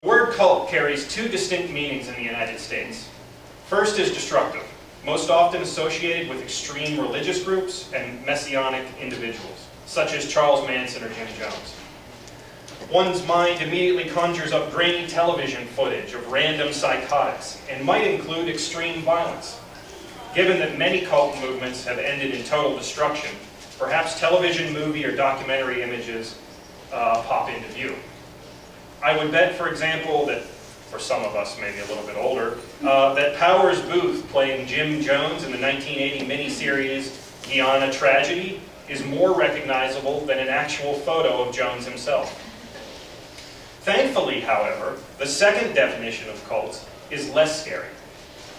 The word cult carries two distinct meanings in the United States. First is destructive, most often associated with extreme religious groups and messianic individuals, such as Charles Manson or Jim Jones. One's mind immediately conjures up grainy television footage of random psychotics and might include extreme violence. Given that many cult movements have ended in total destruction, perhaps television, movie, or documentary images pop into view. I would bet, for example, that for some of us, maybe a little bit older, that Powers Booth playing Jim Jones in the 1980 miniseries Guyana Tragedy is more recognizable than an actual photo of Jones himself. Thankfully, however, the second definition of cults is less scary,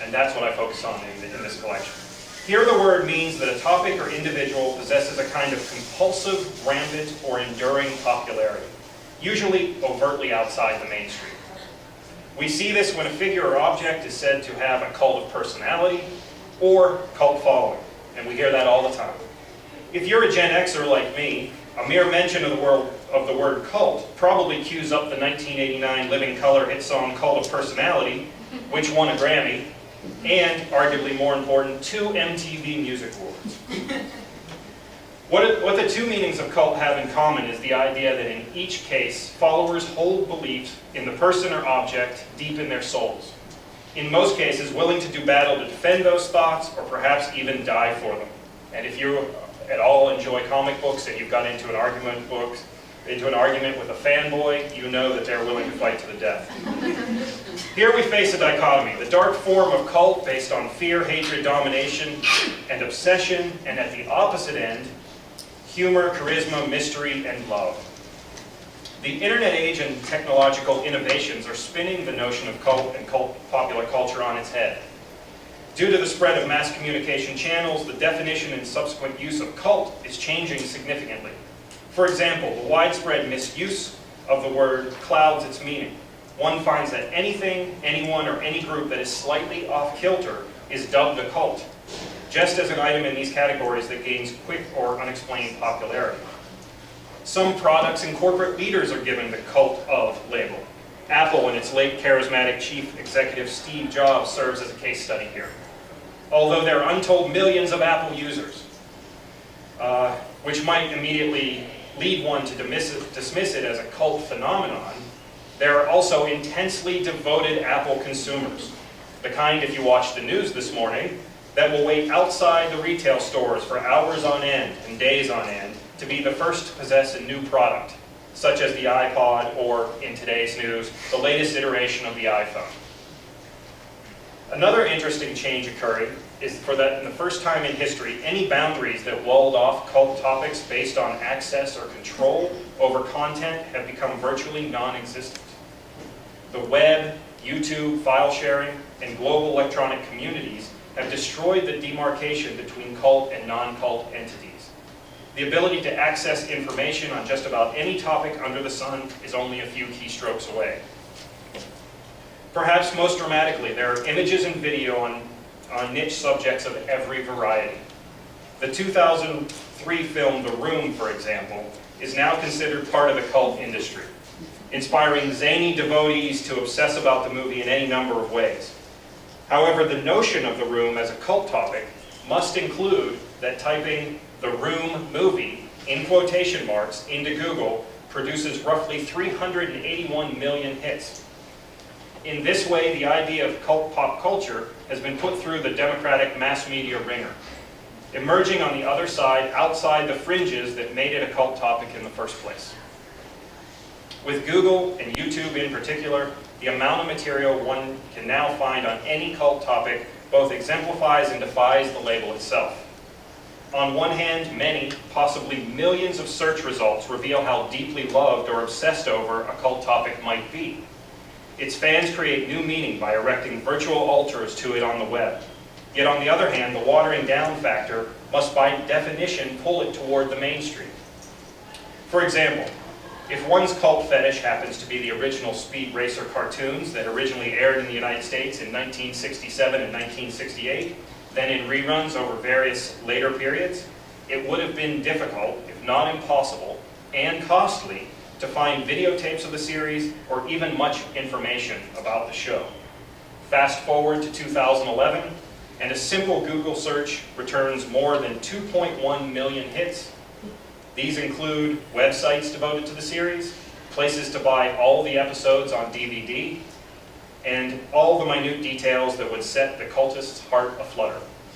and that's what I focus on in this collection. Here the word means that a topic or individual possesses a kind of compulsive, rampant, or enduring popularity, usually overtly outside the mainstream. We see this when a figure or object is said to have a cult of personality or cult following, and we hear that all the time. If you're a Gen Xer like me, a mere mention of the word cult probably cues up the 1989 Living Colour hit song Cult of Personality, which won a Grammy, and, arguably more important, 2 MTV Music Awards. What the two meanings of cult have in common is the idea that in each case, followers hold beliefs in the person or object deep in their souls. In most cases, willing to do battle to defend those thoughts, or perhaps even die for them. And if you at all enjoy comic books and you've got into an argument with a fanboy, you know that they're willing to fight to the death. Here we face a dichotomy, the dark form of cult based on fear, hatred, domination, and obsession, and at the opposite end, humor, charisma, mystery, and love. The internet age and technological innovations are spinning the notion of cult and popular culture on its head. Due to the spread of mass communication channels, the definition and subsequent use of cult is changing significantly. For example, the widespread misuse of the word clouds its meaning. One finds that anything, anyone, or any group that is slightly off-kilter is dubbed a cult, just as an item in these categories that gains quick or unexplained popularity. Some products and corporate leaders are given the cult of label. Apple and its late charismatic chief executive Steve Jobs serves as a case study here. Although there are untold millions of Apple users, which might immediately lead one to dismiss it as a cult phenomenon, there are also intensely devoted Apple consumers. The kind, if you watch the news this morning, that will wait outside the retail stores for hours on end and days on end to be the first to possess a new product, such as the iPod or, in today's news, the latest iteration of the iPhone. Another interesting change occurring is for that in the first time in history, any boundaries that walled off cult topics based on access or control over content have become virtually non-existent. The web, YouTube, file sharing, and global electronic communities have destroyed the demarcation between cult and non-cult entities. The ability to access information on just about any topic under the sun is only a few keystrokes away. Perhaps most dramatically, there are images and video on niche subjects of every variety. The 2003 film The Room, for example, is now considered part of the cult industry, inspiring zany devotees to obsess about the movie in any number of ways. However, the notion of The Room as a cult topic must include that typing The Room movie in quotation marks into Google produces roughly 381 million hits. In this way, the idea of cult pop culture has been put through the democratic mass media ringer, emerging on the other side, outside the fringes that made it a cult topic in the first place. With Google and YouTube in particular, the amount of material one can now find on any cult topic both exemplifies and defies the label itself. On one hand, many, possibly millions of search results reveal how deeply loved or obsessed over a cult topic might be. Its fans create new meaning by erecting virtual altars to it on the web. Yet on the other hand, the watering down factor must by definition pull it toward the mainstream. For example, if one's cult fetish happens to be the original Speed Racer cartoons that originally aired in the United States in 1967 and 1968, then in reruns over various later periods, it would have been difficult, if not impossible, and costly, to find videotapes of the series or even much information about the show. Fast forward to 2011, and a simple Google search returns more than 2.1 million hits. These include websites devoted to the series, places to buy all the episodes on DVD, and all the minute details that would set the cultist's heart aflutter.